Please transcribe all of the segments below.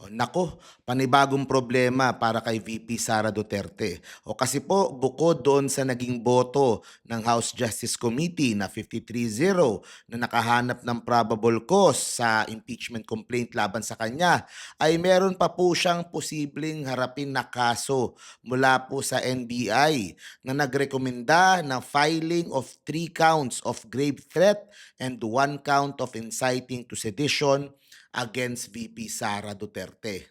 Oh, naku, panibagong problema para kay VP Sara Duterte. O kasi po, bukod doon sa naging boto ng House Justice Committee na 53-0 na nakahanap ng probable cause sa impeachment complaint laban sa kanya, ay meron pa po siyang posibleng harapin na kaso mula po sa NBI na nagrekomenda ng filing of 3 counts of grave threat and 1 count of inciting to sedition against VP Sara Duterte.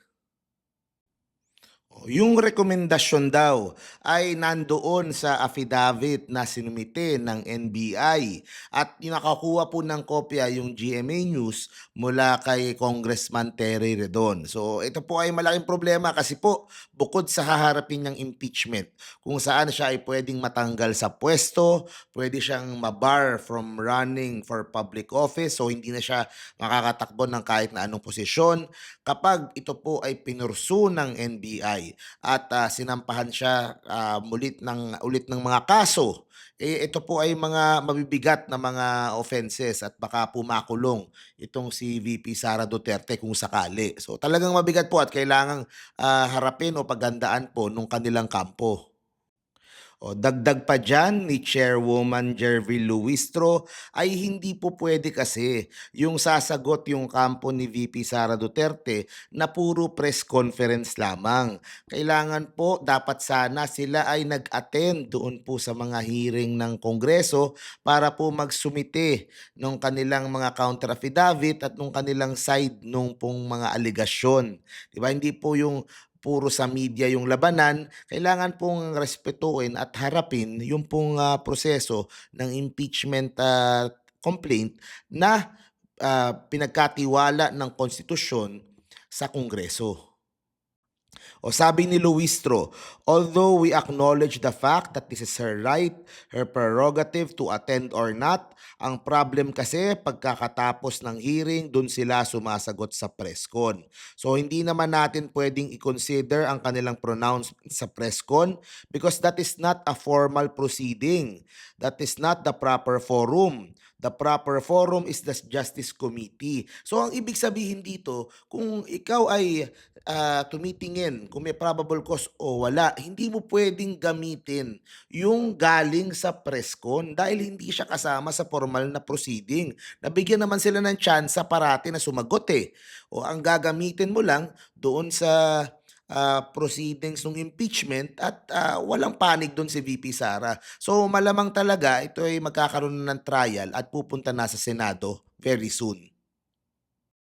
Yung rekomendasyon daw ay nandoon sa affidavit na sinumite ng NBI at yung nakakuha po ng kopya yung GMA News mula kay Congressman Terry Redon. So ito po ay malaking problema kasi po bukod sa haharapin ng impeachment kung saan siya ay pwedeng matanggal sa pwesto, pwede siyang mabar from running for public office so hindi na siya makakatakbo ng kahit na anong posisyon kapag ito po ay pinursu ng NBI at sinampahan siya ulit ng mga kaso, ito po ay mga mabibigat na mga offenses at baka po makulong itong si VP Sara Duterte kung sakali. So talagang mabigat po at kailangang harapin o paghandaan po nung kanilang kampo. O dagdag pa diyan ni Chairwoman Jervy Luistro ay hindi po pwede kasi yung sasagot yung kampo ni VP Sara Duterte na puro press conference lamang. Kailangan po dapat sana sila ay nag-attend doon po sa mga hearing ng Kongreso para po magsumite ng kanilang mga counter affidavit at nung kanilang side nung pong mga aligasyon. 'Di ba? Hindi po yung puro sa media yung labanan, kailangan pong respetuhin at harapin yung pong proseso ng impeachment complaint na pinagkatiwala ng konstitusyon sa Kongreso. O sabi ni Luistro, although we acknowledge the fact that this is her right, her prerogative to attend or not, ang problem kasi pagkakatapos ng hearing, dun sila sumasagot sa press con. So hindi naman natin pwedeng i-consider ang kanilang pronouncement sa press con because that is not a formal proceeding. That is not the proper forum. The proper forum is the Justice Committee. So ang ibig sabihin dito, kung ikaw ay tumitingin kung may probable cause o wala, hindi mo pwedeng gamitin yung galing sa press con dahil hindi siya kasama sa formal na proceeding. Nabigyan naman sila ng tsansa parati na sumagot eh. O ang gagamitin mo lang doon sa proceedings ng impeachment at walang panig doon si VP Sara. So malamang talaga ito ay magkakaroon na ng trial at pupunta na sa Senado very soon.